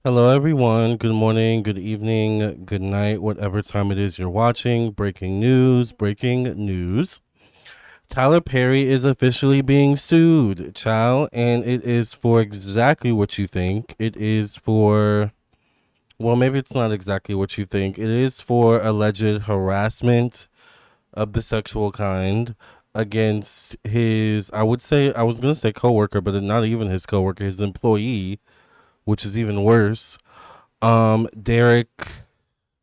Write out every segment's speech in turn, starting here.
Hello, everyone. Good morning, good evening, good night, whatever time it is you're watching. Breaking news, breaking news. Tyler Perry is officially being sued, child, and it is for exactly what you think. It is for, well, maybe it's not exactly what you think. It is for alleged harassment of the sexual kind against his, I would say, I was going to say coworker, but not even his coworker, his employee, which is even worse. Derek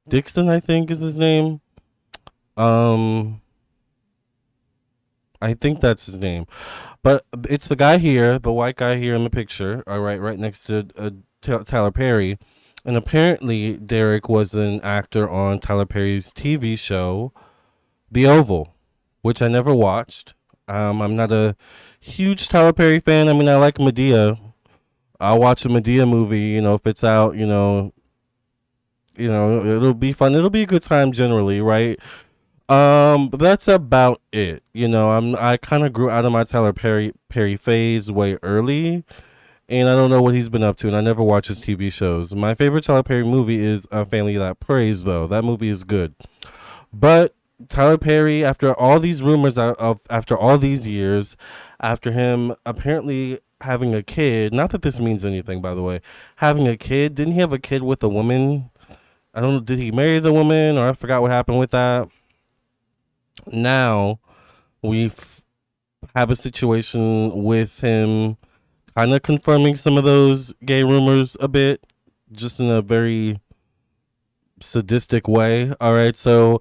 Dixon, I think is his name. Um, I think that's his name. But it's the guy here, the white guy here in the picture, all right, right next to Tyler Perry. And apparently, Derek was an actor on Tyler Perry's TV show, The Oval, which I never watched. I'm not a huge Tyler Perry fan. I mean, I like Medea. I'll watch a Medea movie, if it's out, it'll be fun. It'll be a good time generally, right? But that's about it. I kind of grew out of my Tyler Perry phase way early, and I don't know what he's been up to, and I never watch his TV shows. My favorite Tyler Perry movie is A Family That Prays, though. That movie is good. But Tyler Perry, after all these rumors after all these years, after him apparently having a kid, not that this means anything, by the way, having a kid, didn't he have a kid with a woman? I don't know, did he marry the woman, or I forgot what happened with that. Now we have a situation with him kind of confirming some of those gay rumors a bit, just in a very sadistic way. All right, so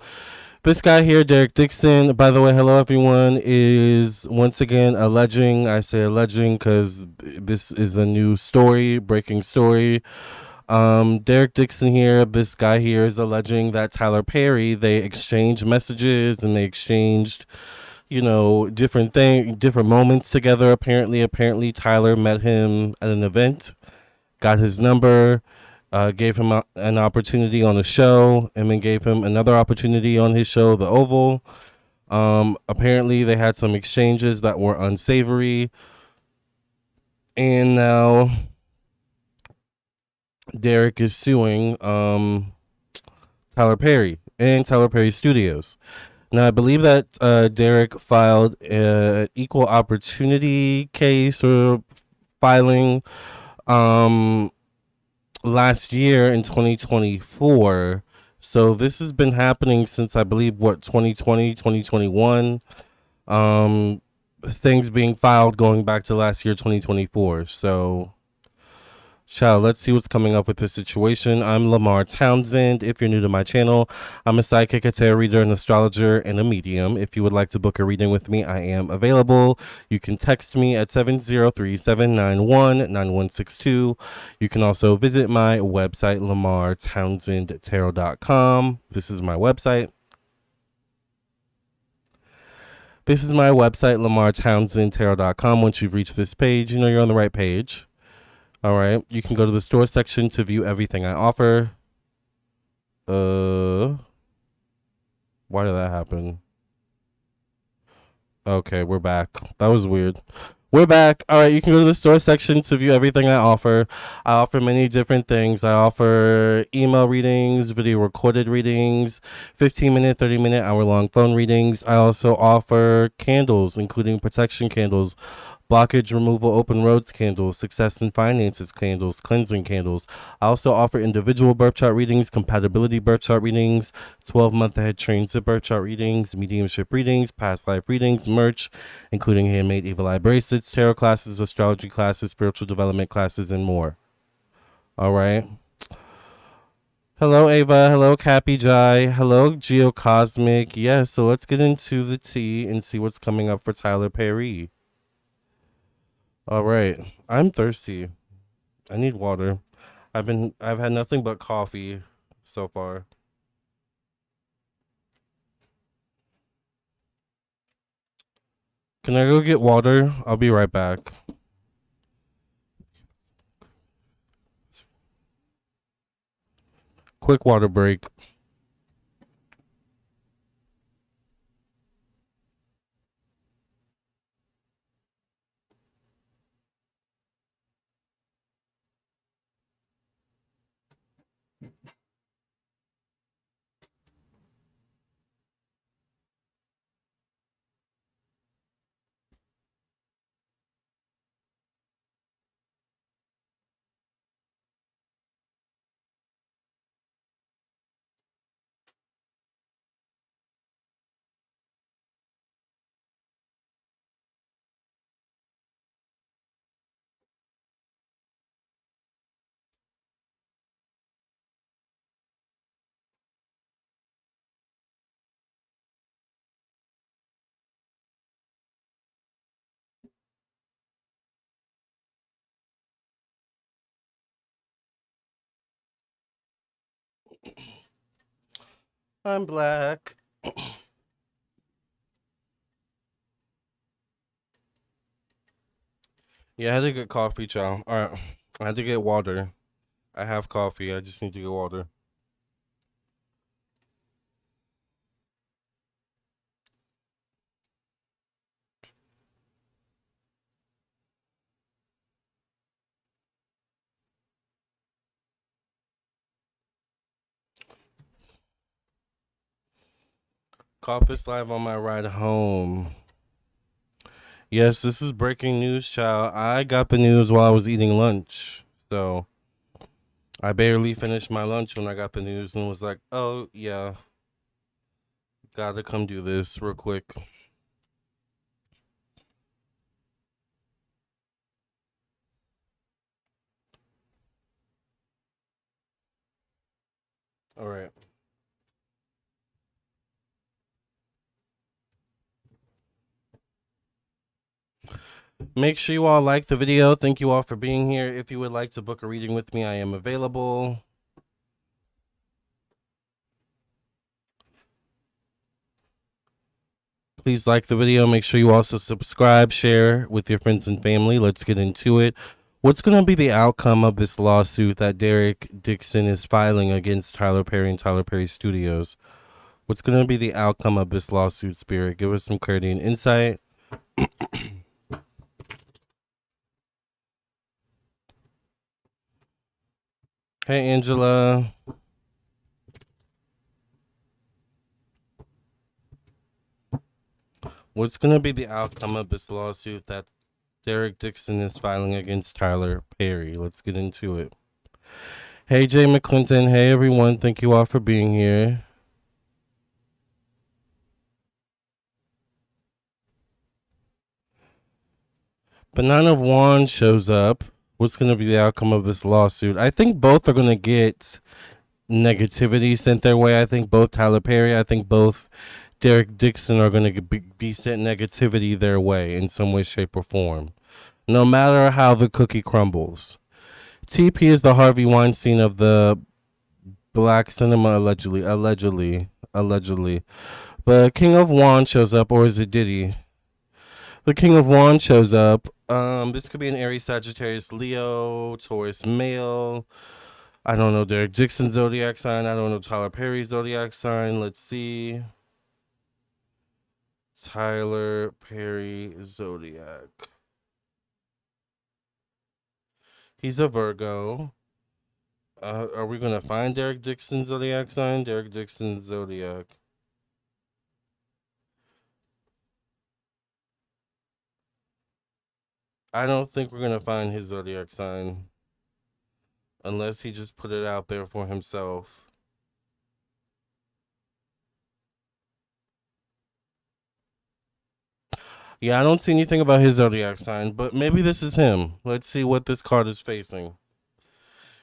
this guy here, Derek Dixon, by the way, hello everyone, is once again alleging. I say alleging because this is a new story, breaking story. Derek Dixon here, this guy here is alleging that Tyler Perry, they exchanged messages and they exchanged, different moments together. Apparently Tyler met him at an event, got his number, gave him an opportunity on the show, and then gave him another opportunity on his show, The Oval. Apparently they had some exchanges that were unsavory, and now Derek is suing Tyler Perry and Tyler Perry Studios. Now, I believe that Derek filed an equal opportunity case or filing um, last year in 2024. So this has been happening since I believe 2020, 2021. Things being filed going back to last year 2024. So ciao, let's see what's coming up with this situation. I'm Lamarr Townsend. If you're new to my channel, I'm a psychic, a tarot reader, an astrologer, and a medium. If you would like to book a reading with me, I am available. You can text me at 703-791-9162. You can also visit my website, lamarrtownsendtarot.com. This is my website. lamarrtownsendtarot.com. Once you've reached this page, you know you're on the right page. All right. You can go to the store section to view everything I offer. Why did that happen? Okay, we're back. That was weird. We're back. All right, you can go to the store section to view everything I offer. I offer many different things. I offer email readings, video recorded readings, 15-minute, 30-minute, hour-long phone readings. I also offer candles, including protection candles, blockage removal, open roads candles, success and finances candles, cleansing candles. I also offer individual birth chart readings, compatibility birth chart readings, 12-month ahead transit birth chart readings, mediumship readings, past life readings, merch, including handmade evil eye bracelets, tarot classes, astrology classes, spiritual development classes, and more. All right. Hello, Ava. Hello, Cappy Jai. Hello, Geocosmic. Yeah, so let's get into the tea and see what's coming up for Tyler Perry. All right. I'm thirsty. I need water. I've had nothing but coffee so far. Can I go get water? I'll be right back. Quick water break. I'm black. Yeah, I had to get coffee, child. All right, I had to get water. I have coffee. I just need to get water. Caucus live on my ride home. Yes, this is breaking news, child. I got the news while I was eating lunch. So I barely finished my lunch when I got the news and was like, oh, yeah, gotta come do this real quick. All right. Make sure you all like the video. Thank you all for being here. If you would like to book a reading with me, I am available. Please like the video. Make sure you also subscribe, share with your friends and family. Let's get into it. What's going to be the outcome of this lawsuit that Derek Dixon is filing against Tyler Perry and Tyler Perry Studios? What's going to be the outcome of this lawsuit, Spirit? Give us some clarity and insight. Hey, Angela. What's going to be the outcome of this lawsuit that Derek Dixon is filing against Tyler Perry? Let's get into it. Hey, Jay McClinton. Hey, everyone. Thank you all for being here. But Nine of Wands shows up. What's going to be the outcome of this lawsuit? I think both are going to get negativity sent their way. I think both Tyler Perry, I think both Derek Dixon are going to be sent negativity their way in some way, shape, or form. No matter how the cookie crumbles. TP is the Harvey Weinstein of the black cinema, allegedly. But King of Wands shows up, or is it Diddy? The King of Wands shows up. This could be an Aries, Sagittarius, Leo, Taurus, male. I don't know Derek Dixon's zodiac sign. I don't know Tyler Perry's zodiac sign. Let's see. Tyler Perry zodiac. He's a Virgo. Are we gonna find Derek Dixon's zodiac sign? Derek Dixon's zodiac. I don't think we're gonna find his zodiac sign unless he just put it out there for himself. Yeah, I don't see anything about his zodiac sign, but maybe this is him. Let's see what this card is facing.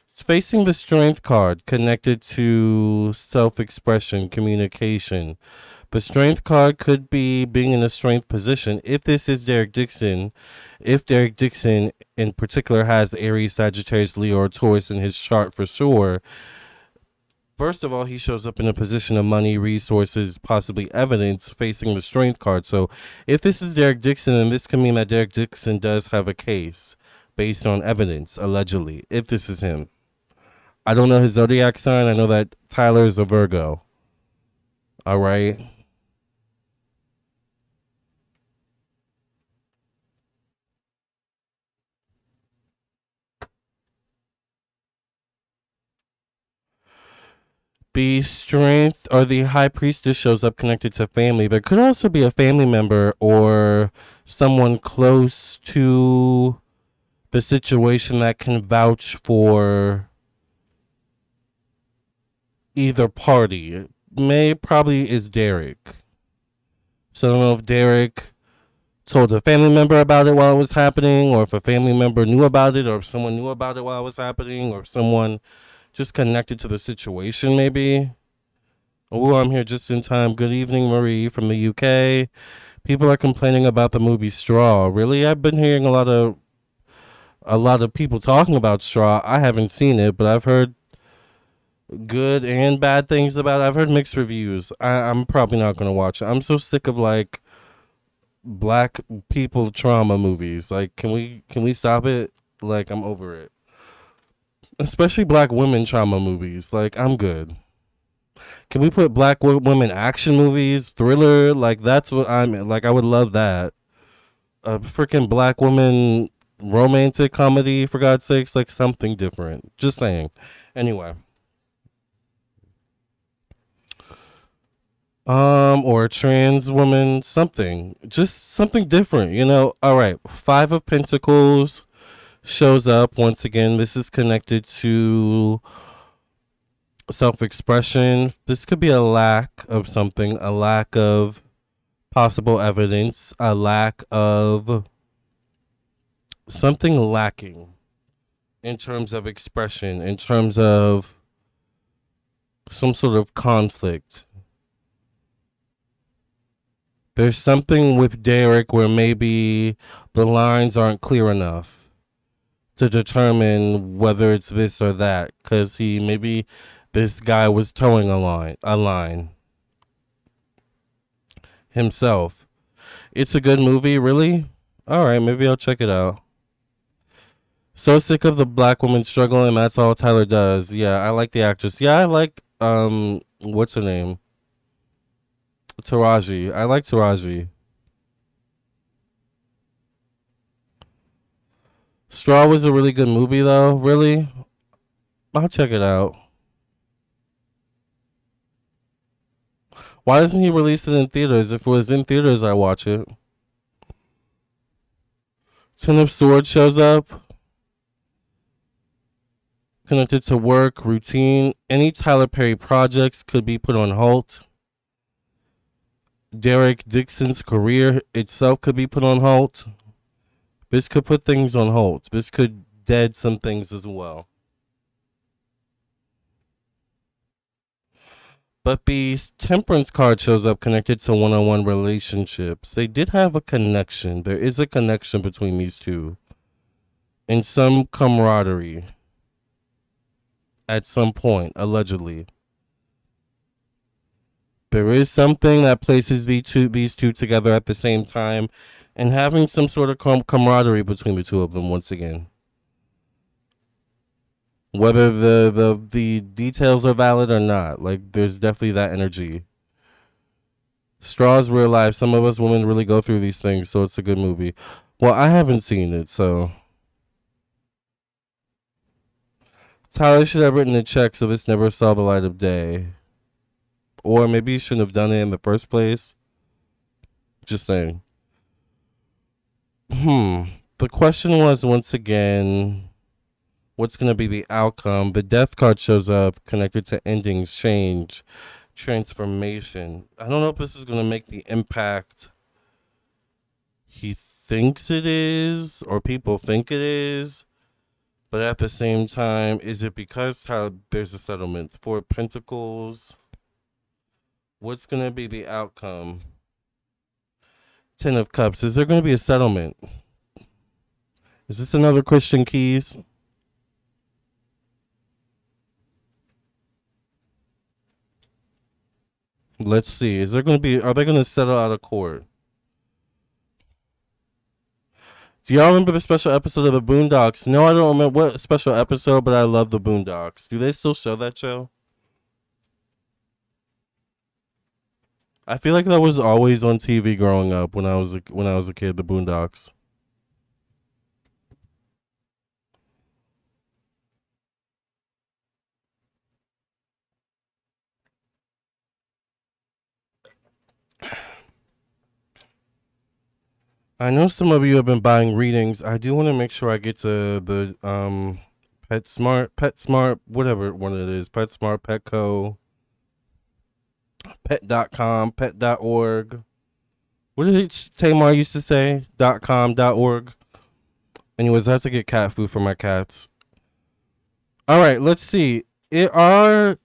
It's facing the Strength card, connected to self-expression, communication. The Strength card could be being in a strength position. If this is Derek Dixon, if Derek Dixon in particular has Aries, Sagittarius, Leo, or Taurus in his chart for sure, first of all, he shows up in a position of money, resources, possibly evidence facing the Strength card. So if this is Derek Dixon, then this can mean that Derek Dixon does have a case based on evidence, allegedly, if this is him. I don't know his zodiac sign. I know that Tyler is a Virgo. All right. The Strength or the High Priestess shows up connected to family, but could also be a family member or someone close to the situation that can vouch for either party. Probably is Derek. So I don't know if Derek told a family member about it while it was happening, or if a family member knew about it, or if someone knew about it while it was happening, or if someone just connected to the situation, maybe. Oh, I'm here just in time. Good evening, Marie from the UK. People are complaining about the movie Straw. Really? I've been hearing a lot of people talking about Straw. I haven't seen it, but I've heard good and bad things about it. I've heard mixed reviews. I'm probably not gonna watch it. I'm so sick of like black people trauma movies. Like, can we stop it? Like, I'm over it. Especially black women trauma movies. Like, I'm good. Can we put black women action movies, thriller? Like, that's what I'm like. I would love that. A freaking black woman romantic comedy, for God's sakes, like something different. Just saying. Anyway. Or a trans woman, something. Just something different, you know. All right. Five of Pentacles shows up once again. This is connected to self-expression. This could be a lack of something, a lack of possible evidence, a lack of something lacking in terms of expression, in terms of some sort of conflict. There's something with Derek where maybe the lines aren't clear enough to determine whether it's this or that, because maybe this guy was towing a line himself. It's a good movie, really? All right, maybe I'll check it out. So sick of the black woman struggling. That's all Tyler does. Yeah, I like the actress. Yeah, I like what's her name? Taraji. I like Taraji. Straw was a really good movie, though. Really, I'll check it out. Why doesn't he release it in theaters? If it was in theaters, I watch it. Ten of Swords shows up. Connected to work, routine. Any Tyler Perry projects could be put on hold. Derek Dixon's career itself could be put on hold. This could put things on hold. This could dead some things as well. But the Temperance card shows up connected to one-on-one relationships. They did have a connection. There is a connection between these two. And some camaraderie. At some point, allegedly. There is something that places these two together at the same time, and having some sort of camaraderie between the two of them once again. Whether the details are valid or not, like there's definitely that energy. Straw's real life. Some of us women really go through these things, so it's a good movie. Well, I haven't seen it, so Tyler should have written a check so this never saw the light of day. Or maybe he shouldn't have done it in the first place. Just saying. The question was, once again, what's going to be the outcome? The death card shows up connected to endings, change, transformation. I don't know if this is going to make the impact he thinks it is or people think it is. But at the same time, is it because there's a settlement? Four of Pentacles. What's going to be the outcome? Ten of Cups. Is there going to be a settlement? Is this another Christian Keys? Let's see. Are they going to settle out of court? Do y'all remember the special episode of the Boondocks? No, I don't remember what special episode, but I love the Boondocks. Do they still show that show? I feel like that was always on TV growing up when I was a kid. The Boondocks. I know some of you have been buying readings. I do want to make sure I get to the PetSmart, whatever one it is. PetSmart, Petco, Pet.com, Pet.org. What did Tamar used to say? .com, .org. Anyways, I have to get cat food for my cats. All right, let's see. Tyler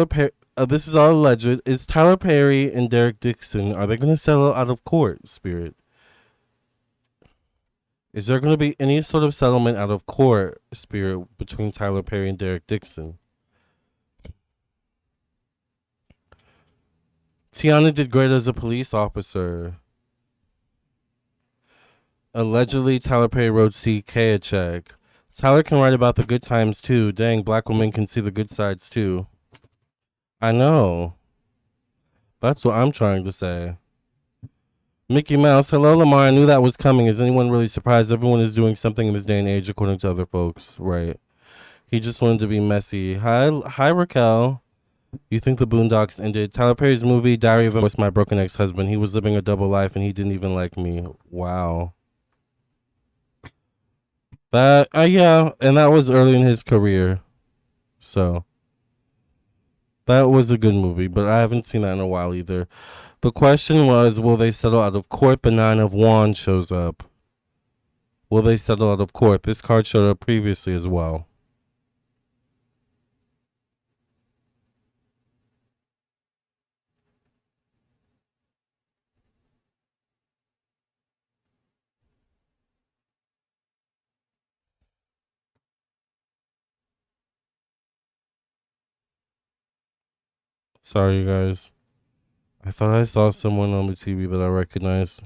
Perry. This is all alleged. Is Tyler Perry and Derek Dixon, are they going to settle out of court, Spirit? Is there going to be any sort of settlement out of court, Spirit, between Tyler Perry and Derek Dixon? Tiana did great as a police officer. Allegedly, Tyler Perry wrote CK a check. Tyler can write about the good times too. Dang, black women can see the good sides too. I know. That's what I'm trying to say. Mickey Mouse, hello Lamarr. I knew that was coming. Is anyone really surprised? Everyone is doing something in this day and age, according to other folks. Right. He just wanted to be messy. Hi Raquel. You think the Boondocks ended? Tyler Perry's movie Diary of a My Broken Ex-Husband. He was living a double life and he didn't even like me. Wow. That yeah, and that was early in his career. So that was a good movie, but I haven't seen that in a while either. The question was, will they settle out of court? The Nine of Wands shows up. Will they settle out of court? This card showed up previously as well. Sorry, you guys. I thought I saw someone on the TV that I recognized.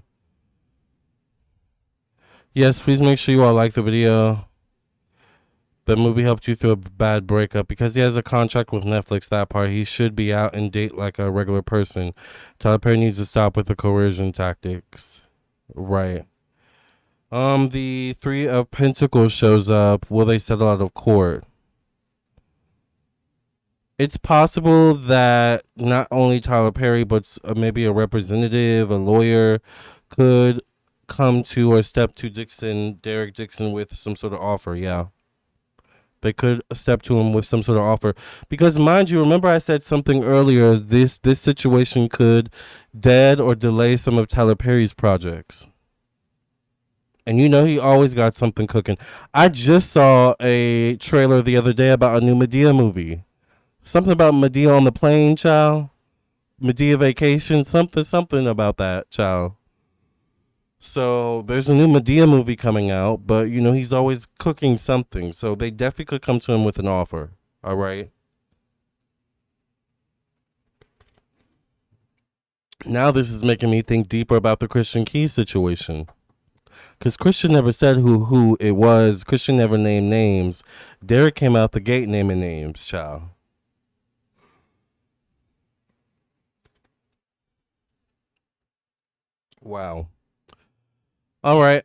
Yes, please make sure you all like the video. The movie helped you through a bad breakup. Because he has a contract with Netflix, that part, he should be out and date like a regular person. Tyler Perry needs to stop with the coercion tactics. Right. The Three of Pentacles shows up. Will they settle out of court? It's possible that not only Tyler Perry, but maybe a representative, a lawyer, could come to or step to Derek Dixon, with some sort of offer. Yeah. They could step to him with some sort of offer. Because mind you, remember I said something earlier, this situation could dead or delay some of Tyler Perry's projects. And you know he always got something cooking. I just saw a trailer the other day about a new Madea movie. Something about Madea on the plane, child. Madea Vacation, something about that, child. So there's a new Madea movie coming out, but you know he's always cooking something. So they definitely could come to him with an offer. All right. Now this is making me think deeper about the Christian Key situation. Because Christian never said who it was. Christian never named names. Derek came out the gate naming names, child. Wow. All right.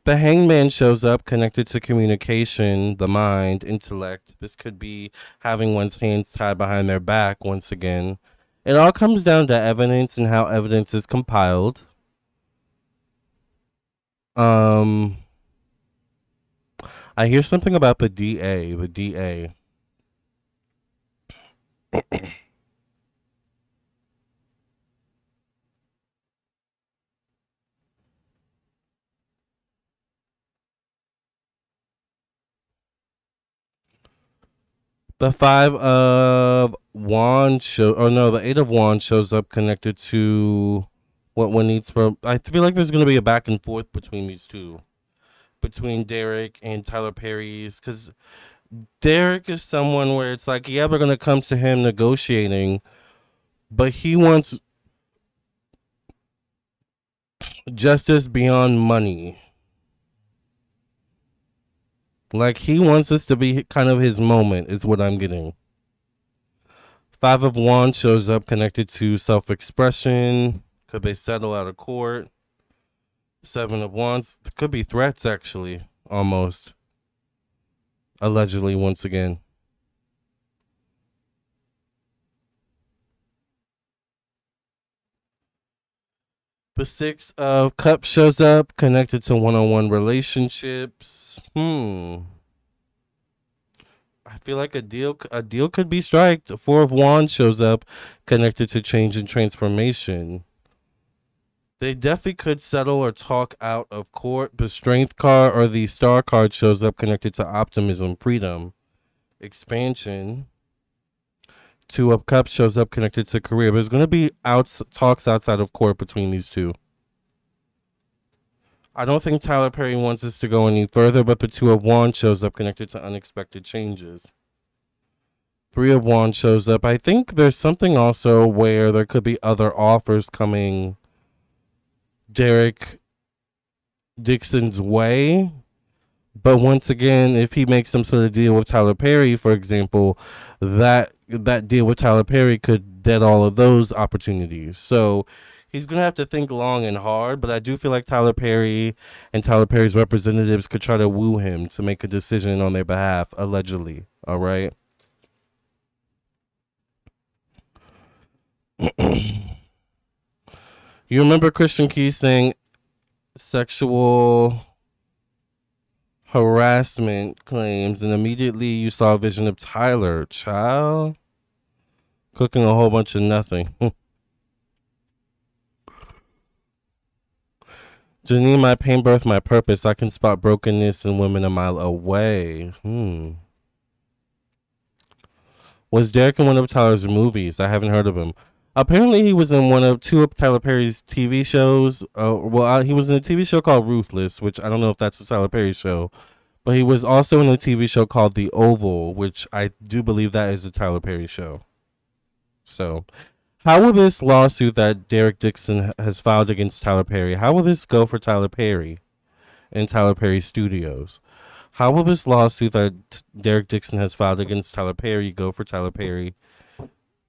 The Hangman shows up connected to communication, the mind, intellect. This could be having one's hands tied behind their back once again. It all comes down to evidence and how evidence is compiled. Um I hear something about the DA, the DA. The Five of Wands the Eight of Wands shows up connected to what one needs for. I feel like there's going to be a back and forth between these two, between Derek and Tyler Perry's, because Derek is someone where it's like, yeah, we're going to come to him negotiating, but he wants justice beyond money. Like, he wants this to be kind of his moment, is what I'm getting. Five of Wands shows up connected to self-expression. Could they settle out of court? Seven of Wands could be threats, actually, almost. Allegedly, once again. The Six of Cups shows up connected to one-on-one relationships. I feel like a deal could be striked. Four of Wands shows up connected to change and transformation. They definitely could settle or talk out of court. The Strength card or the Star card shows up connected to optimism, freedom, expansion. Two of Cups shows up connected to career. There's going to be talks outside of court between these two. I don't think Tyler Perry wants us to go any further, but the Two of Wands shows up connected to unexpected changes. Three of Wands shows up. I think there's something also where there could be other offers coming Derek Dixon's way. But once again, if he makes some sort of deal with Tyler Perry, for example, that deal with Tyler Perry could dead all of those opportunities. So he's gonna have to think long and hard. But I do feel like Tyler Perry and Tyler Perry's representatives could try to woo him to make a decision on their behalf, allegedly. All right. You remember Christian Key saying sexual harassment claims, and immediately you saw a vision of Tyler, child, cooking a whole bunch of nothing. Janine, my pain birth my purpose. I can spot brokenness in women a mile away. Was Derek in one of Tyler's movies? I haven't heard of him. Apparently, he was in two of Tyler Perry's TV shows. He was in a TV show called Ruthless, which I don't know if that's a Tyler Perry show. But he was also in a TV show called The Oval, which I do believe that is a Tyler Perry show. So, how will this lawsuit that Derek Dixon has filed against Tyler Perry, how will this go for Tyler Perry and Tyler Perry Studios? How will this lawsuit that Derek Dixon has filed against Tyler Perry go for Tyler Perry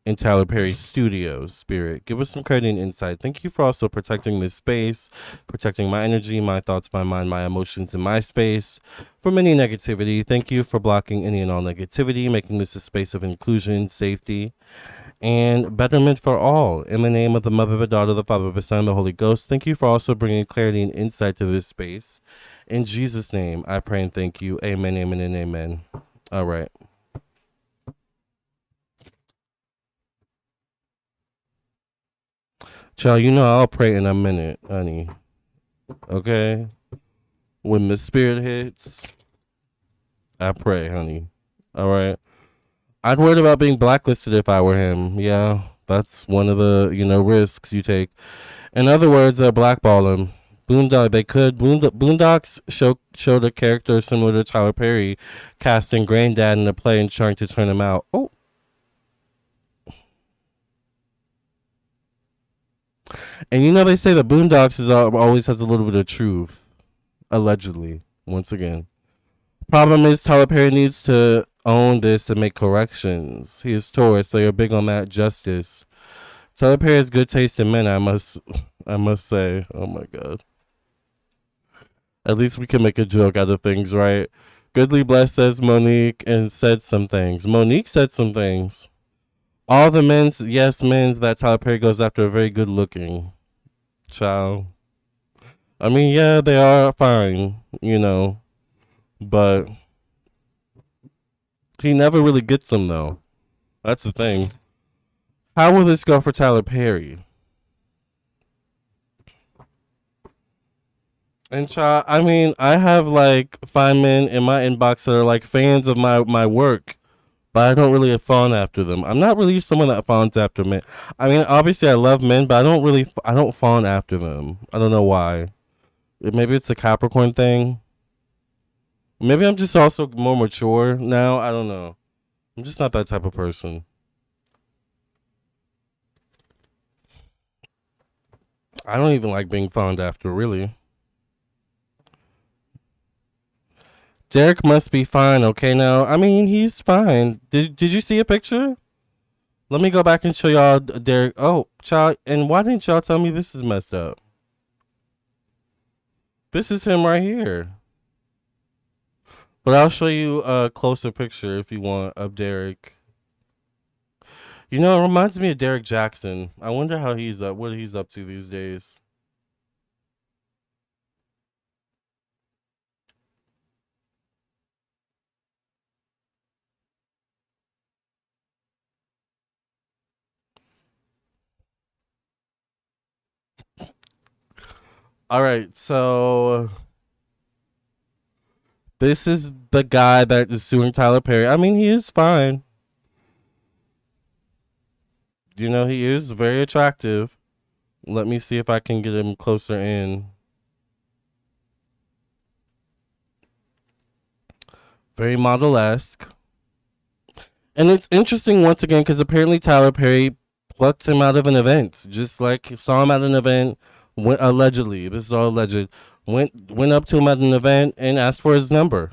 and Tyler Perry Studios? Spirit, give us some credit and insight. Thank you for also protecting this space, protecting my energy, my thoughts, my mind, my emotions in my space from any negativity. Thank you for blocking any and all negativity, making this a space of inclusion, safety, and betterment for all. In the name of the Mother, the Daughter, the Father, the Son, and the Holy Ghost, thank you for also bringing clarity and insight to this space. In Jesus' name, I pray and thank you. Amen, amen, and amen. All right. Child, you know I'll pray in a minute, honey. Okay? When the spirit hits, I pray, honey. All right? I'd worry about being blacklisted if I were him. Yeah, that's one of the, risks you take. In other words, blackball him. Boondocks showed a character similar to Tyler Perry casting Granddad in a play and trying to turn him out. Oh. And they say the Boondocks always has a little bit of truth. Allegedly. Once again. Problem is Tyler Perry needs to own this and make corrections. He is Taurus. They are big on that justice. Tyler Perry has good taste in men, I must say. Oh my God. At least we can make a joke out of things, right? Goodly Bless says Monique and said some things. Monique said some things. All the men's that Tyler Perry goes after are very good looking. Child. I mean, yeah, they are fine, but he never really gets them, though. That's the thing. How will this go for Tyler Perry? And child, I mean, I have like 5 men in my inbox that are like fans of my work, but I don't really fawn after them. I'm not really someone that fawns after men. I mean, obviously I love men, but I don't fawn after them. I don't know why. Maybe it's a Capricorn thing. Maybe I'm just also more mature now. I don't know. I'm just not that type of person. I don't even like being fawned after, really. Derek must be fine, okay? Now, I mean, he's fine. Did you see a picture? Let me go back and show y'all Derek. Oh, child, and why didn't y'all tell me this is messed up? This is him right here. But I'll show you a closer picture if you want of Derek. It reminds me of Derek Jackson. I wonder how what he's up to these days. All right, so this is the guy that is suing Tyler Perry. I mean, he is fine. He is very attractive. Let me see if I can get him closer in. Very model-esque. And it's interesting once again because apparently Tyler Perry plucked him out of an event, just like saw him at an event. Went allegedly, this is all alleged. Went up to him at an event and asked for his number.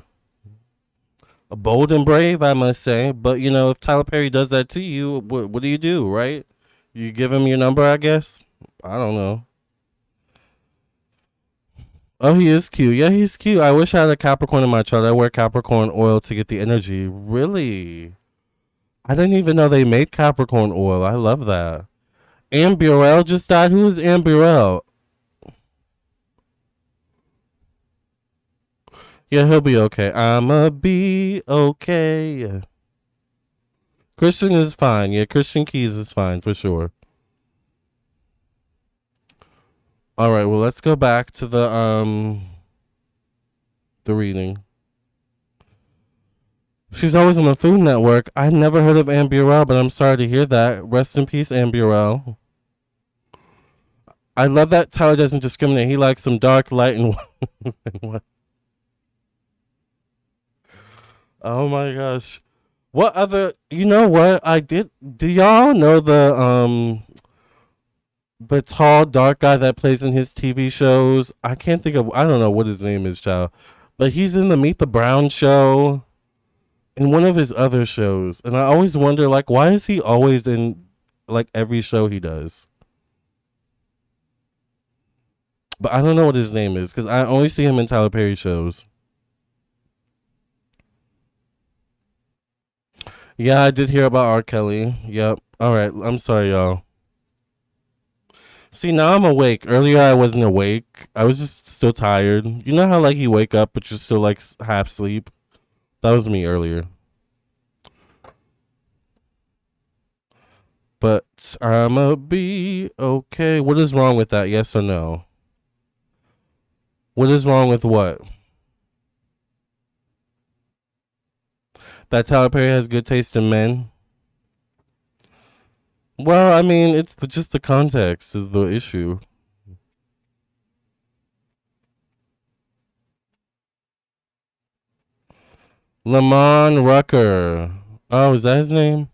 Bold and brave, I must say. But you know, if Tyler Perry does that to you, what do you do, right? You give him your number, I guess. I don't know. Oh, he is cute. Yeah, he's cute. I wish I had a Capricorn in my chart. I wear Capricorn oil to get the energy. Really? I didn't even know they made Capricorn oil. I love that. Ann Burrell just died. Who is Ann Burrell? Yeah, he'll be okay. I'ma be okay. Christian is fine. Yeah, Christian Keys is fine for sure. All right, well, let's go back to the reading. She's always on the Food Network. I never heard of Ann Burrell, but I'm sorry to hear that. Rest in peace, Ann Burrell. I love that Tyler doesn't discriminate. He likes some dark, light, and what? Oh my gosh. What other? You know what I did? Do y'all know the tall, dark guy that plays in his TV shows? I can't think of. I don't know what his name is, child. But he's in the Meet the Brown show. In one of his other shows, and I always wonder, like, why is he always in like every show he does? But I don't know what his name is because I only see him in Tyler Perry shows. Yeah, I did hear about R. Kelly. Yep. All right. I'm sorry, y'all. See, now I'm awake. Earlier, I wasn't awake. I was just still tired. You know how like you wake up but you're still like half sleep. That was me earlier. But I'ma be okay. What is wrong with that? Yes or no? What is wrong with what? That Tyler Perry has good taste in men? Well, I mean, it's just the context is the issue. Lamont Rucker. Oh, is that his name?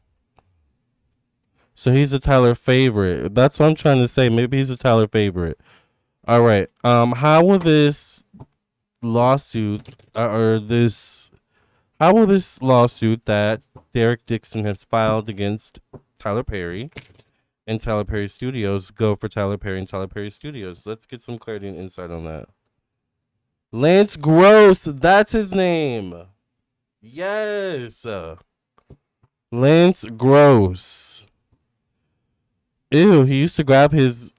So he's a Tyler favorite. That's what I'm trying to say. Maybe he's a Tyler favorite. All right. How will this lawsuit or this how will this lawsuit that Derek Dixon has filed against Tyler Perry and Tyler Perry Studios go for Tyler Perry and Tyler Perry Studios? Let's get some clarity and insight on that. Lance Gross, that's his name. Yes. Lance Gross. Ew, he used to grab his.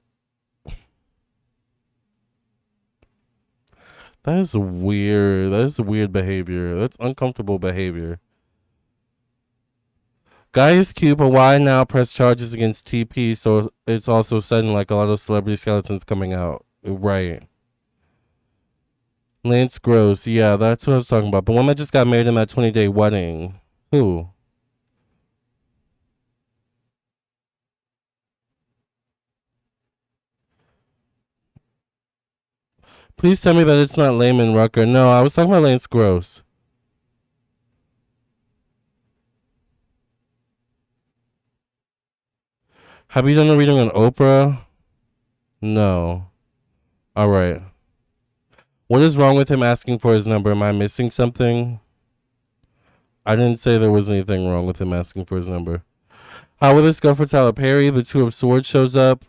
That is weird. That is weird behavior. That's uncomfortable behavior. Guy is cute, but why now press charges against TP? So it's also sudden like a lot of celebrity skeletons coming out. Right. Lance Gross. Yeah, that's what I was talking about. The woman just got married in that 20-day wedding. Who? Please tell me that it's not Layman Rucker. No, I was talking about Lance Gross. Have you done a reading on Oprah? No. All right. What is wrong with him asking for his number? Am I missing something? I didn't say there was anything wrong with him asking for his number. How will this go for Tyler Perry? The Two of Swords shows up.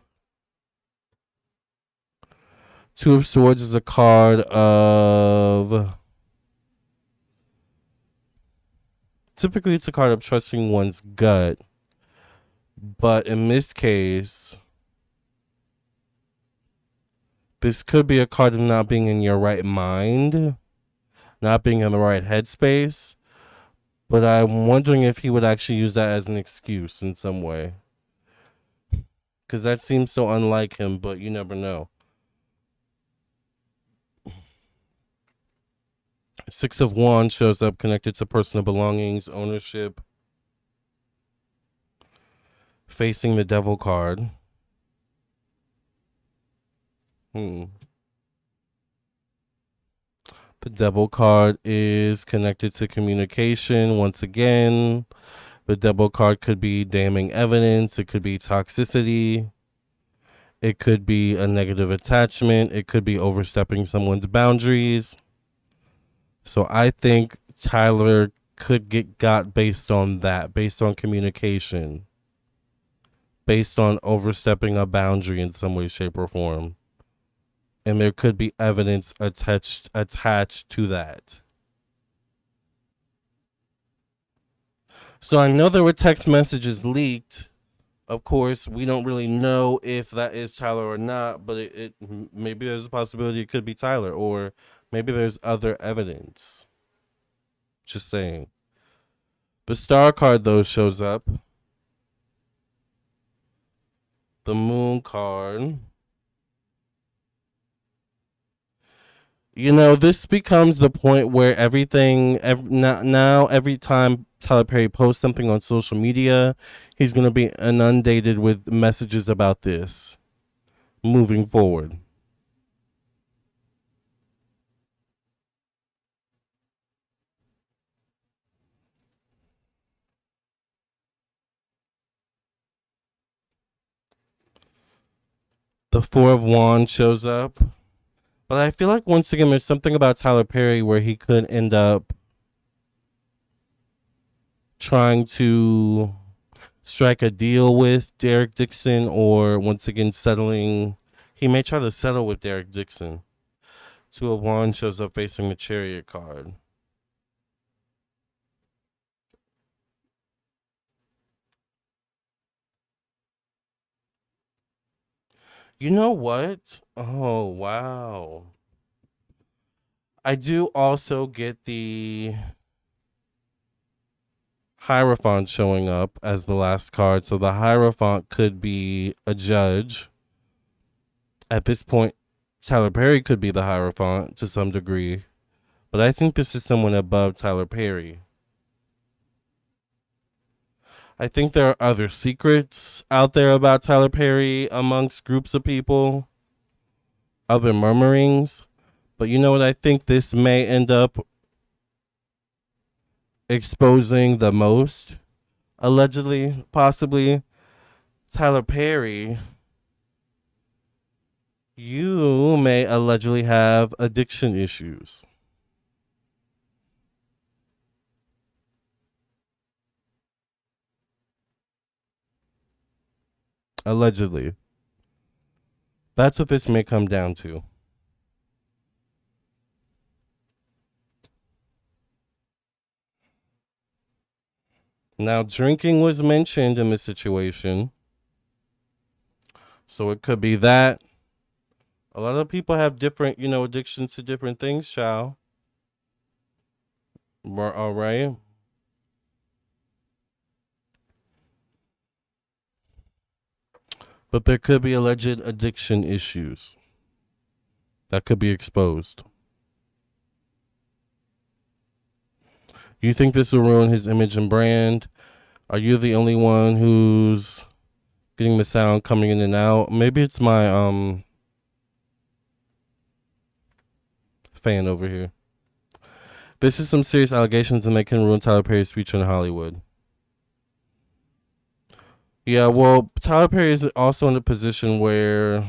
Two of Swords is a card of. Typically, it's a card of trusting one's gut. But in this case, this could be a card of not being in your right mind, not being in the right headspace. But I'm wondering if he would actually use that as an excuse in some way. Because that seems so unlike him, but you never know. Six of Wands shows up connected to personal belongings, ownership. Facing the Devil card. The Devil card is connected to communication once again. The Devil card could be damning evidence. It could be toxicity. It could be a negative attachment. It could be overstepping someone's boundaries. So I think Tyler could get got based on that, based on communication, based on overstepping a boundary in some way, shape, or form. And there could be evidence attached to that. So I know there were text messages leaked. Of course, we don't really know if that is Tyler or not, but it maybe there's a possibility it could be Tyler, or maybe there's other evidence. Just saying. The star card, though, shows up. The moon card. You know, this becomes the point where every time Tyler Perry posts something on social media, he's going to be inundated with messages about this moving forward. The Four of Wands shows up. But I feel like, once again, there's something about Tyler Perry where he could end up trying to strike a deal with Derek Dixon, or once again settling. He may try to settle with Derek Dixon. Two of Wands shows up facing the Chariot card. You know what? Oh, wow. I do also get the Hierophant showing up as the last card. So the Hierophant could be a judge. At this point, Tyler Perry could be the Hierophant to some degree. But I think this is someone above Tyler Perry. I think there are other secrets out there about Tyler Perry amongst groups of people. Other murmurings. But you know what? I think this may end up exposing the most, allegedly, possibly. Tyler Perry, you may allegedly have addiction issues. Allegedly. That's what this may come down to. Now, drinking was mentioned in this situation. So it could be that. A lot of people have different, addictions to different things, child. All right. But there could be alleged addiction issues that could be exposed. You think this will ruin his image and brand? Are you the only one who's getting the sound coming in and out? Maybe it's my fan over here. This is some serious allegations and they can ruin Tyler Perry's future in Hollywood. Yeah, well, Tyler Perry is also in a position where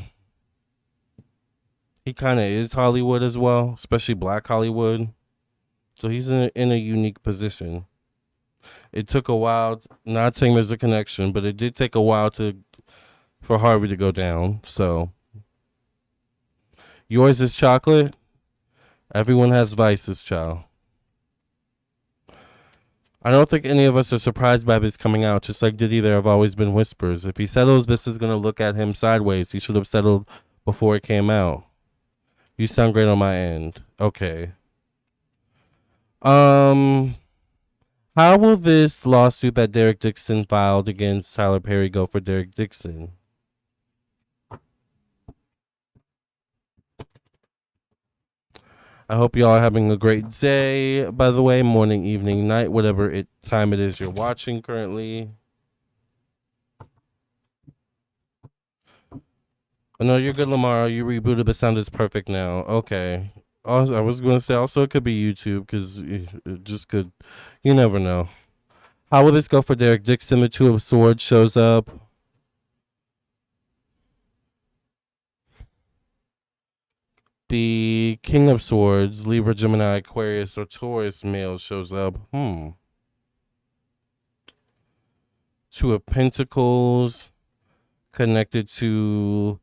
he kind of is Hollywood as well, especially Black Hollywood. So he's in a unique position. It took a while, not saying there's a connection, but it did take a while for Harvey to go down. So yours is chocolate. Everyone has vices, child. I don't think any of us are surprised by this coming out. Just like Diddy, there have always been whispers. If he settles, this is going to look at him sideways. He should have settled before it came out. You sound great on my end. Okay. How will this lawsuit that Derek Dixon filed against Tyler Perry go for Derek Dixon? I hope y'all are having a great day. By the way, morning, evening, night, whatever time it is you're watching currently. Oh, no, you're good, Lamarr. You rebooted. The sound is perfect now. Okay. Also, I was going to say also it could be YouTube because it just could. You never know. How will this go for Derek Dixon? The Two of Swords shows up. The King of Swords, Libra, Gemini, Aquarius, or Taurus male shows up. Two of Pentacles, connected to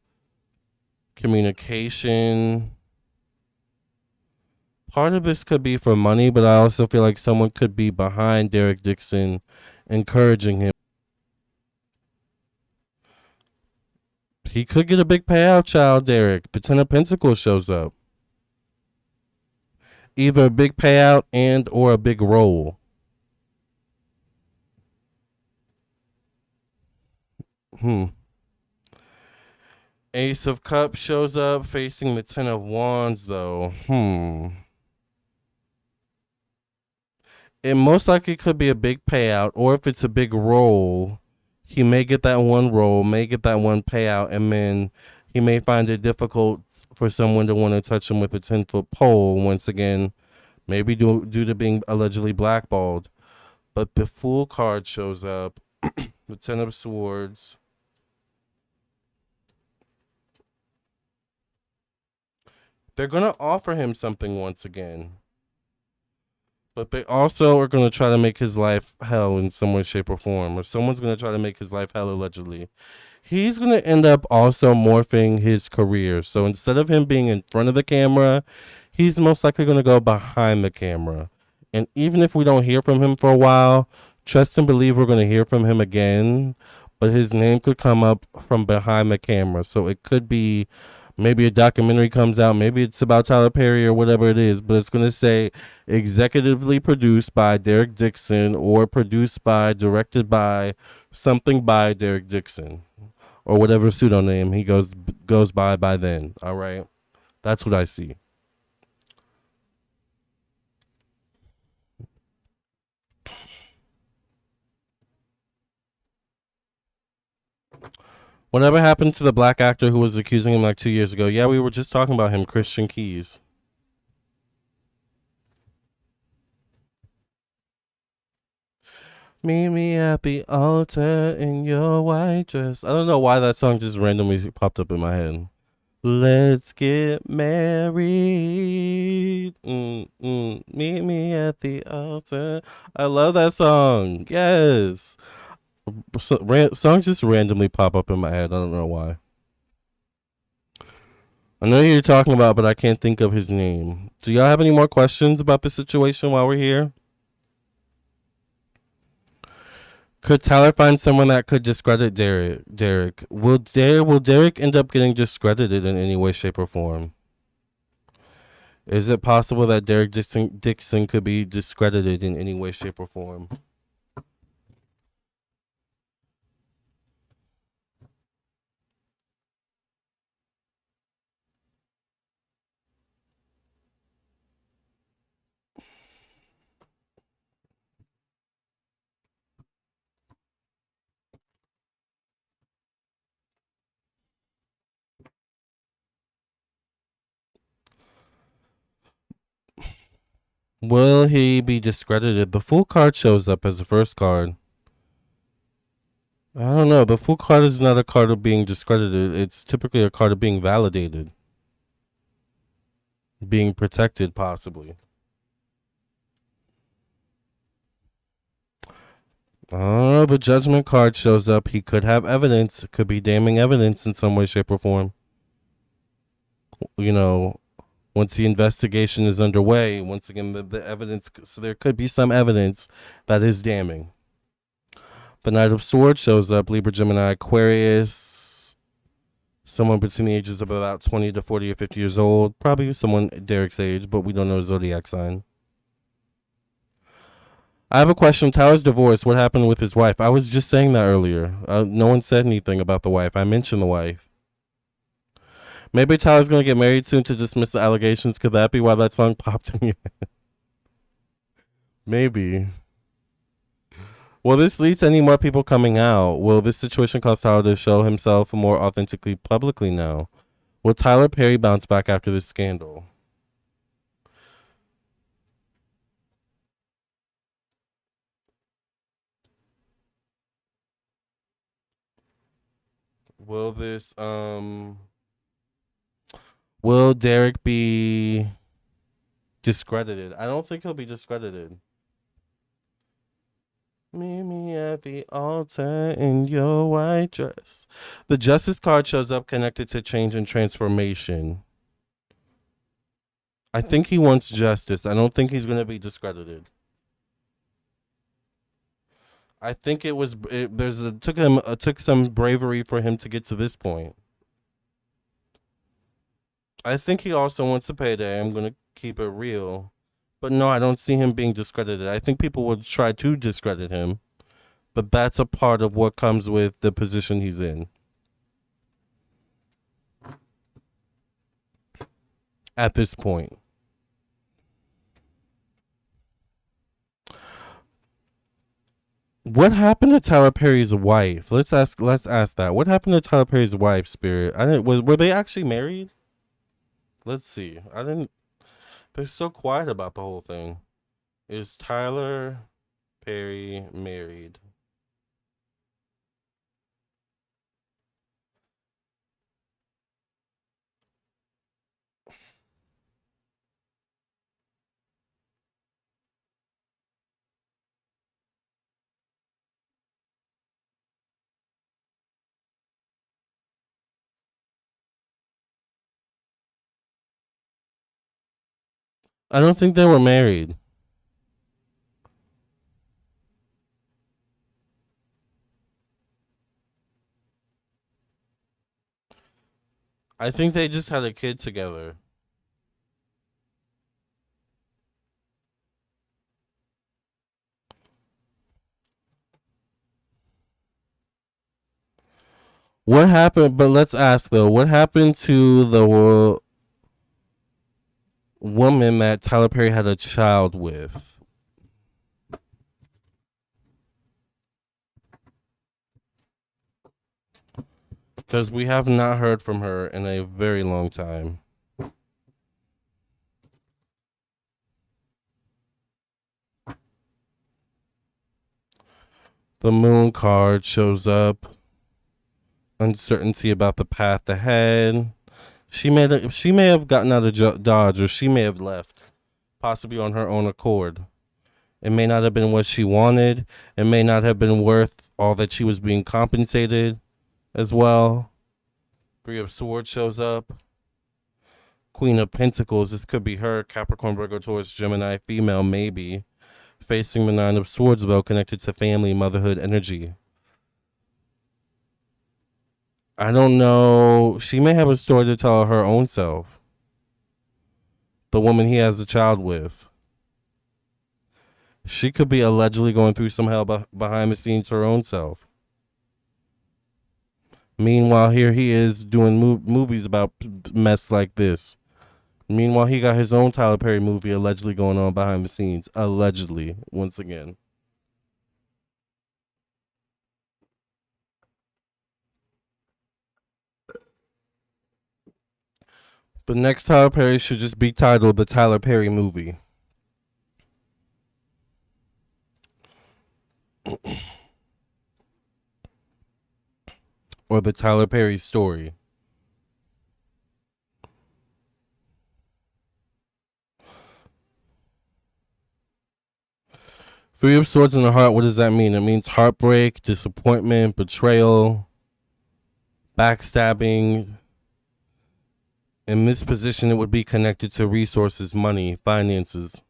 communication. Part of this could be for money, but I also feel like someone could be behind Derek Dixon, encouraging him. He could get a big payout, child, Derek. The Ten of Pentacles shows up. Either a big payout and or a big role. Ace of Cups shows up facing the Ten of Wands, though. It most likely could be a big payout, or if it's a big role, he may get that one role, may get that one payout, and then he may find it difficult for someone to want to touch him with a 10-foot pole once again, maybe due to being allegedly blackballed. But the Fool card shows up, the Ten of Swords. They're going to offer him something once again. But they also are going to try to make his life hell in some way, shape, or form. Or someone's going to try to make his life hell, allegedly. He's going to end up also morphing his career. So instead of him being in front of the camera, he's most likely going to go behind the camera. And even if we don't hear from him for a while, trust and believe we're going to hear from him again. But his name could come up from behind the camera. So it could be maybe a documentary comes out. Maybe it's about Tyler Perry or whatever it is. But it's going to say executively produced by Derek Dixon or produced by, directed by, something by Derek Dixon. Or whatever pseudonym he goes by then. All right? That's what I see. Whatever happened to the black actor who was accusing him like 2 years ago? Yeah, we were just talking about him, Christian Keys. Meet me at the altar in your white dress. I don't know why that song just randomly popped up in my head. Let's get married. Meet me at the altar. I love that song. Yes. Songs just randomly pop up in my head. I don't know why. I know who you're talking about, but I can't think of his name. Do y'all have any more questions about the situation while we're here? Could Tyler find someone that could discredit Derek? Will Derek end up getting discredited in any way, shape, or form? Is it possible that Derek Dixon could be discredited in any way, shape, or form? Will he be discredited? The Fool card shows up as the first card. I don't know. The Fool card is not a card of being discredited. It's typically a card of being validated. Being protected, possibly. Oh, the Judgment card shows up. He could have evidence. Could be damning evidence in some way, shape, or form. You know, once the investigation is underway, once again, the evidence, so there could be some evidence that is damning. The Knight of Swords shows up, Libra, Gemini, Aquarius, someone between the ages of about 20 to 40 or 50 years old, probably someone Derek's age, but we don't know his zodiac sign. I have a question. Tyler's divorce, what happened with his wife? I was just saying that earlier. No one said anything about the wife. I mentioned the wife. Maybe Tyler's going to get married soon to dismiss the allegations. Could that be why that song popped in your head? Maybe. Will this lead to any more people coming out? Will this situation cause Tyler to show himself more authentically publicly now? Will Tyler Perry bounce back after this scandal? Will this will Derek be discredited? I don't think he'll be discredited. Meet me at the altar in your white dress. The Justice card shows up connected to change and transformation. I think he wants justice. I don't think he's going to be discredited. I think took some bravery for him to get to this point. I think he also wants a payday. I'm going to keep it real. But no, I don't see him being discredited. I think people will try to discredit him. But that's a part of what comes with the position he's in. At this point. What happened to Tyler Perry's wife? Let's ask that. What happened to Tyler Perry's wife, Spirit? Were they actually married? Let's see. They're so quiet about the whole thing. Is Tyler Perry married? I don't think they were married. I think they just had a kid together. What happened? But let's ask though. What happened to the woman that Tyler Perry had a child with? Because we have not heard from her in a very long time. The moon card shows up. Uncertainty about the path ahead. She may have gotten out of Dodge, or she may have left, possibly on her own accord. It may not have been what she wanted. It may not have been worth all that she was being compensated as well. Three of Swords shows up. Queen of Pentacles. This could be her. Capricorn, Virgo, Taurus, Gemini, female, maybe. Facing the Nine of Swords, though, connected to family, motherhood energy. I don't know. She may have a story to tell her own self. The woman he has a child with. She could be allegedly going through some hell behind the scenes her own self. Meanwhile, here he is doing movies about mess like this. Meanwhile, he got his own Tyler Perry movie allegedly going on behind the scenes. Allegedly, once again. The next Tyler Perry should just be titled The Tyler Perry Movie. Or The Tyler Perry Story. Three of Swords in the heart, what does that mean? It means heartbreak, disappointment, betrayal, backstabbing. In this position, it would be connected to resources, money, finances.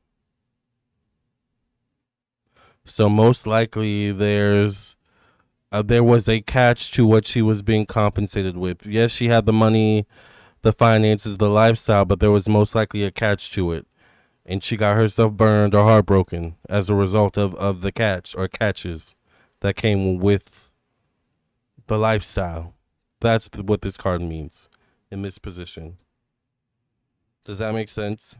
So most likely there was a catch to what she was being compensated with. Yes, she had the money, the finances, the lifestyle, but there was most likely a catch to it. And she got herself burned or heartbroken as a result of the catch or catches that came with the lifestyle. That's what this card means in this position. Does that make sense?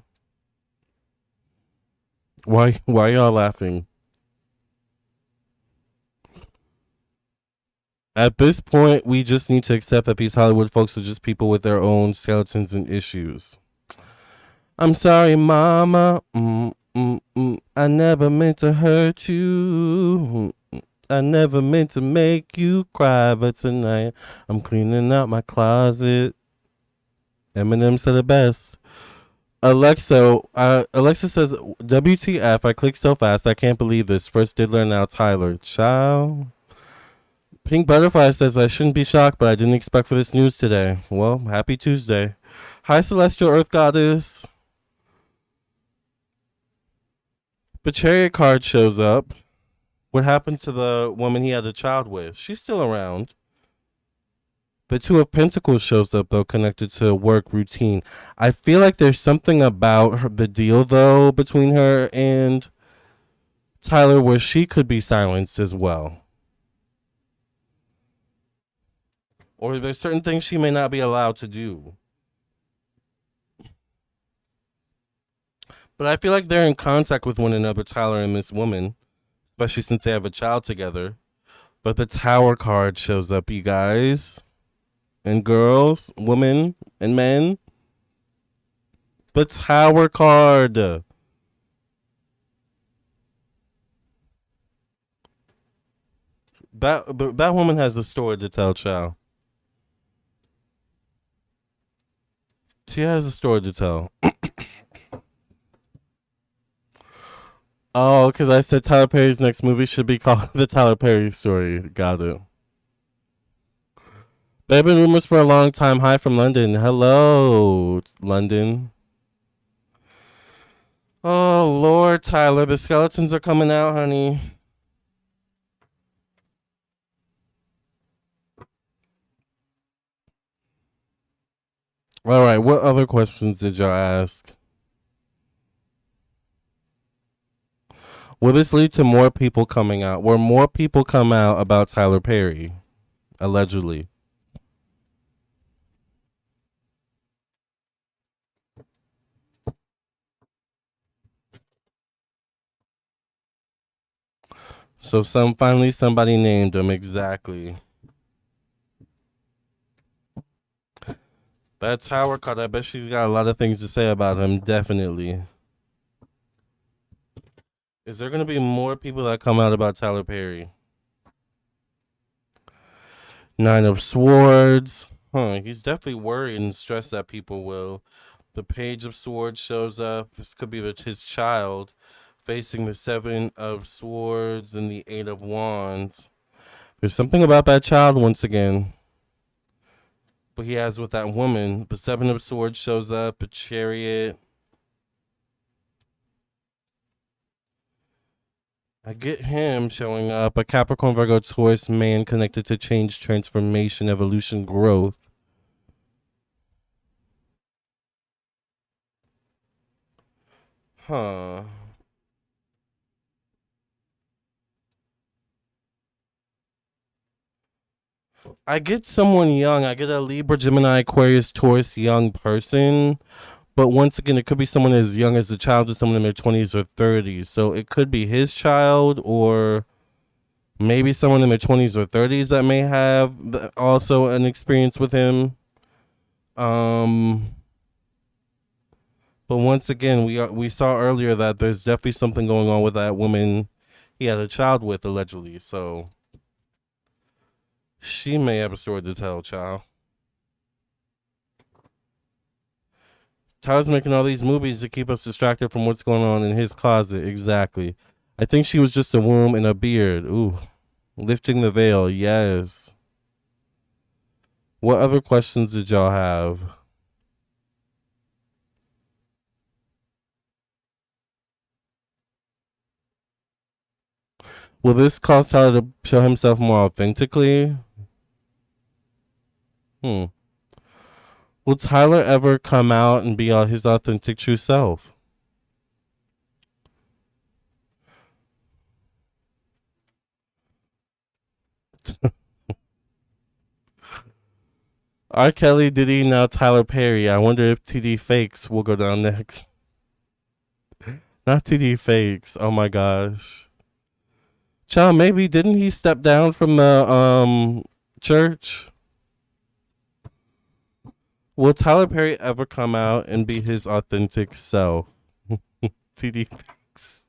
Why y'all laughing? At this point, we just need to accept that these Hollywood folks are just people with their own skeletons and issues. I'm sorry, mama. I never meant to hurt you. I never meant to make you cry, but tonight I'm cleaning out my closet. Eminem said it best. Alexa says, WTF, I clicked so fast, I can't believe this. First Diddler, now Tyler. Ciao. Pink Butterfly says, I shouldn't be shocked, but I didn't expect for this news today. Well, happy Tuesday. Hi, Celestial Earth Goddess. The Chariot card shows up. What happened to the woman he had a child with? She's still around. The Two of Pentacles shows up, though, connected to work routine. I feel like there's something about the deal, though, between her and Tyler where she could be silenced as well. Or there's certain things she may not be allowed to do. But I feel like they're in contact with one another, Tyler and this woman, especially since they have a child together. But the Tower card shows up, you guys. And girls, women, and men. The Tower card. That woman has a story to tell, child. She has a story to tell. Oh, because I said Tyler Perry's next movie should be called The Tyler Perry Story. Got it. There have been rumors for a long time. Hi from London. Hello, London. Oh, Lord, Tyler. The skeletons are coming out, honey. All right, what other questions did y'all ask? Will this lead to more people coming out? Will more people come out about Tyler Perry? Allegedly. So finally somebody named him, exactly. That Tower card, I bet she's got a lot of things to say about him, definitely. Is there going to be more people that come out about Tyler Perry? Nine of Swords. He's definitely worried and stressed that people will. The Page of Swords shows up. This could be his child facing the Seven of Swords and the Eight of Wands. There's something about that child once again. But he has with that woman. The Seven of Swords shows up. A Chariot. I get him showing up. A Capricorn, Virgo, Taurus man connected to change, transformation, evolution, growth. Huh. I get someone young. I get a Libra, Gemini, Aquarius, Taurus young person. But once again, it could be someone as young as a child to someone in their 20s or 30s. So it could be his child or maybe someone in their 20s or 30s that may have also an experience with him. But once again, we saw earlier that there's definitely something going on with that woman he had a child with, allegedly. So she may have a story to tell, child. Tyler's making all these movies to keep us distracted from what's going on in his closet. Exactly. I think she was just a womb and a beard. Ooh. Lifting the veil. Yes. What other questions did y'all have? Will this cause Tyler to show himself more authentically? Will Tyler ever come out and be his authentic true self? R. Kelly, Diddy, now Tyler Perry. I wonder if TD Fakes will go down next. Not TD Fakes. Oh my gosh. Child, maybe didn't he step down from the church? Will Tyler Perry ever come out and be his authentic self? TD Fakes.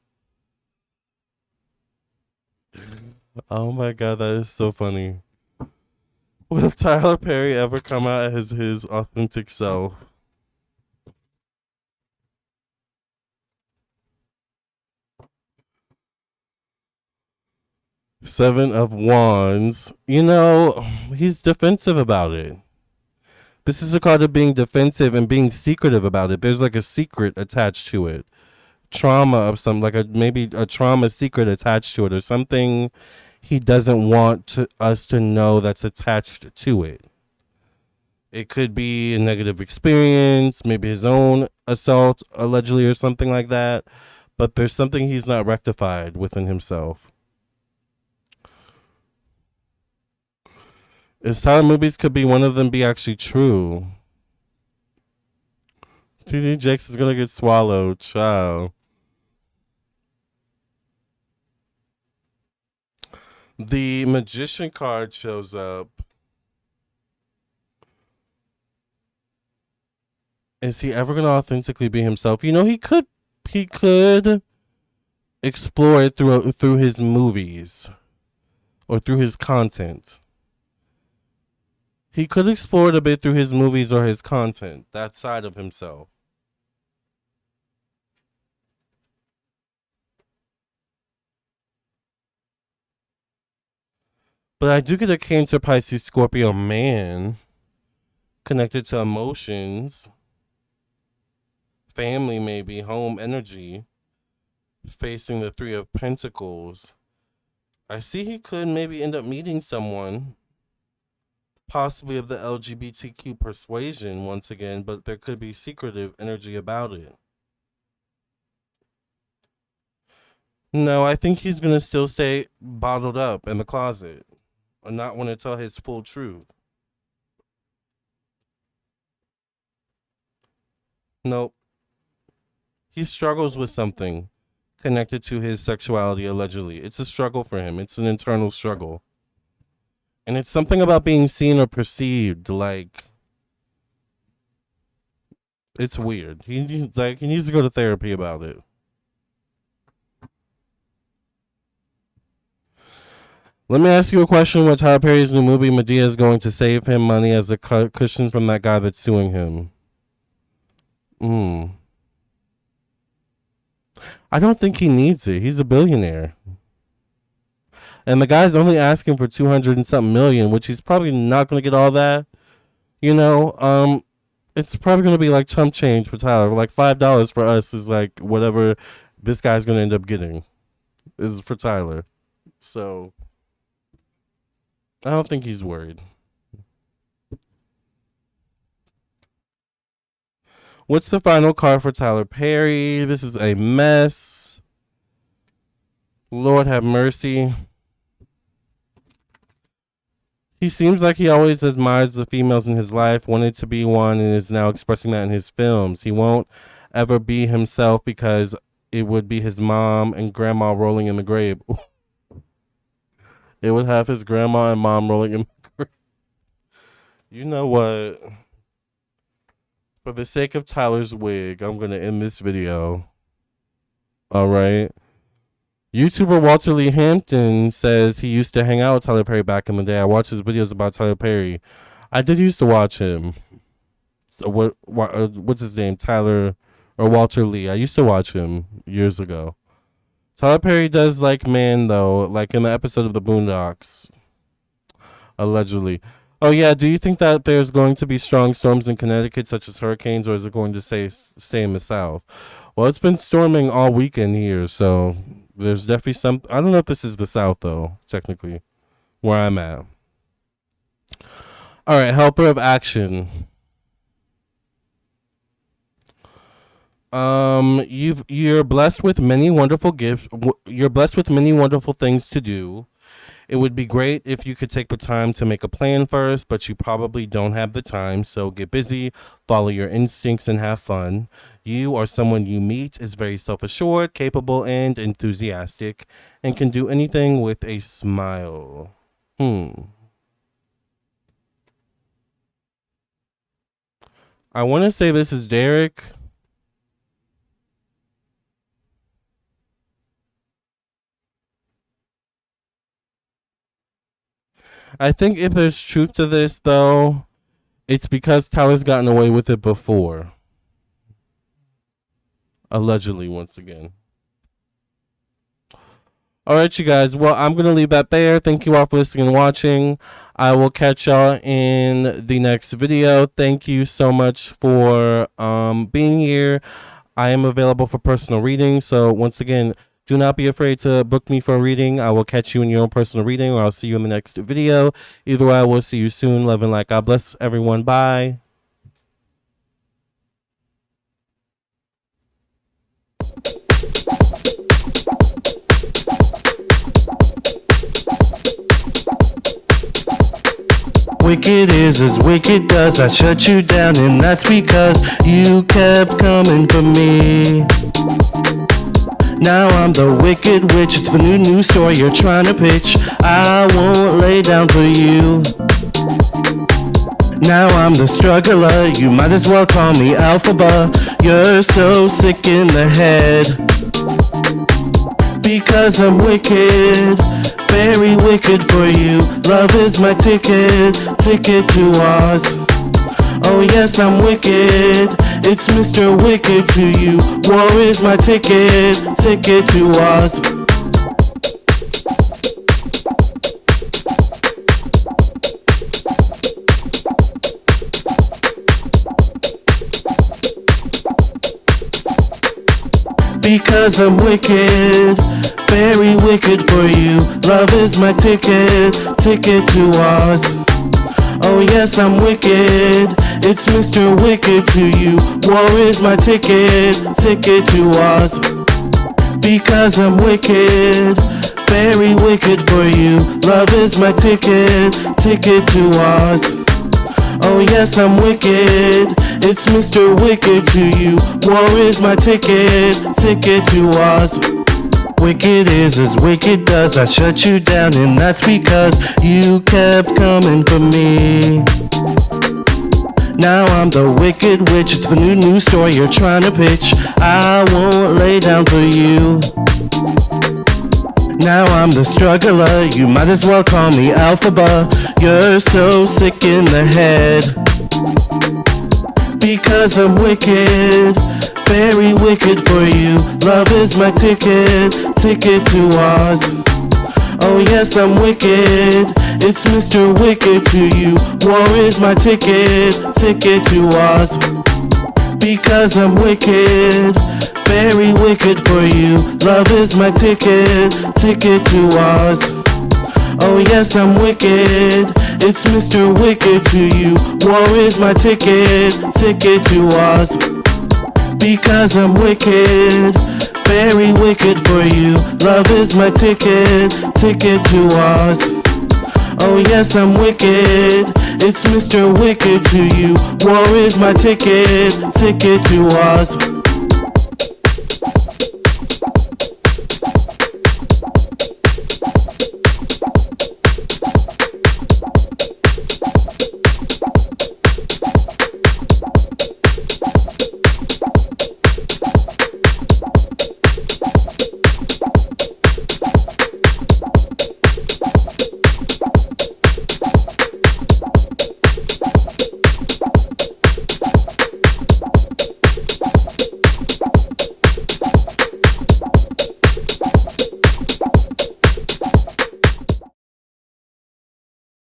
Oh my god, that is so funny. Will Tyler Perry ever come out as his authentic self? Seven of Wands. You know, he's defensive about it. This is a card of being defensive and being secretive about it. There's like a secret attached to it. Trauma of some, like a maybe a trauma secret attached to it, or something he doesn't want us to know that's attached to it. It could be a negative experience, maybe his own assault, allegedly, or something like that. But there's something he's not rectified within himself. His Tyler movies could be one of them be actually true. TD Jakes is gonna get swallowed, child. The Magician card shows up. Is he ever gonna authentically be himself? You know, he could explore it through his movies or through his content. He could explore it a bit through his movies or his content, that side of himself. But I do get a Cancer, Pisces, Scorpio man connected to emotions, family, maybe, home energy, facing the Three of Pentacles. I see he could maybe end up meeting someone, possibly of the LGBTQ persuasion once again, but there could be secretive energy about it. No, I think he's going to still stay bottled up in the closet or not want to tell his full truth. Nope. He struggles with something connected to his sexuality, allegedly. It's a struggle for him, it's an internal struggle. And it's something about being seen or perceived. Like, it's weird. He needs to go to therapy about it. Let me ask you a question. With Tyler Perry's new movie, Madea is going to save him money as a cushion from that guy that's suing him. I don't think he needs it. He's a billionaire. And the guy's only asking for 200 and something million, which he's probably not going to get all that. You know, it's probably going to be like chump change for Tyler. Like $5 for us is like whatever this guy's going to end up getting is for Tyler. So I don't think he's worried. What's the final card for Tyler Perry? This is a mess. Lord have mercy. He seems like he always admires the females in his life, wanted to be one, and is now expressing that in his films. He won't ever be himself because it would be his mom and grandma rolling in the grave. It would have his grandma and mom rolling in the grave. You know what? For the sake of Tyler's wig, I'm going to end this video. All right. YouTuber Walter Lee Hampton says he used to hang out with Tyler Perry back in the day. I watched his videos about Tyler Perry. I did used to watch him. So what's his name? Tyler or Walter Lee. I used to watch him years ago. Tyler Perry does like man though, like in the episode of the Boondocks, allegedly. Oh yeah, do you think that there's going to be strong storms in Connecticut, such as hurricanes, or is it going to stay in the South? Well, it's been storming all weekend here, so there's definitely some. I don't know if this is the South though, technically, where I'm at. All right, helper of action. You're blessed with many wonderful gifts. You're blessed with many wonderful things to do. It would be great if you could take the time to make a plan first, but you probably don't have the time, so get busy, follow your instincts, and have fun. You or someone you meet is very self assured, capable, and enthusiastic, and can do anything with a smile. I want to say this is Derek. I think if there's truth to this, though, it's because Tyler's gotten away with it before. Allegedly, once again. All right, you guys. Well, I'm going to leave that there. Thank you all for listening and watching. I will catch y'all in the next video. Thank you so much for being here. I am available for personal reading. So once again, do not be afraid to book me for a reading. I will catch you in your own personal reading, or I'll see you in the next video. Either way, I will see you soon. Love and light. God bless everyone. Bye. Wicked is as wicked does. I shut you down, and that's because you kept coming for me. Now I'm the wicked witch. It's the new story you're trying to pitch. I won't lay down for you. Now I'm the struggler. You might as well call me Alphaba. You're so sick in the head because I'm wicked, very wicked for you. Love is my ticket to Oz. Oh yes, I'm wicked. It's Mr. Wicked to you. War is my ticket to Oz. Because I'm wicked, very wicked for you. Love is my ticket to Oz. Oh yes, I'm wicked. It's Mr. Wicked to you. War is my ticket to Oz. Because I'm wicked, very wicked for you. Love is my ticket to Oz. Oh yes, I'm wicked. It's Mr. Wicked to you. War is my ticket to Oz. Wicked is as wicked does. I shut you down, and that's because you kept coming for me. Now I'm the wicked witch. It's the new story you're trying to pitch. I won't lay down for you. Now I'm the struggler. You might as well call me Alphaba. You're so sick in the head because I'm wicked, very wicked for you. Love is my ticket to Oz. Oh yes, I'm wicked. It's Mr. Wicked to you. War is my ticket to Oz. Because I'm wicked, very wicked for you. Love is my ticket to Oz. Oh yes, I'm wicked. It's Mr. Wicked to you. War is my ticket to Oz. Because I'm wicked, very wicked for you. Love is my ticket to Oz. Oh yes, I'm wicked. It's Mr. Wicked to you. War is my ticket to Oz.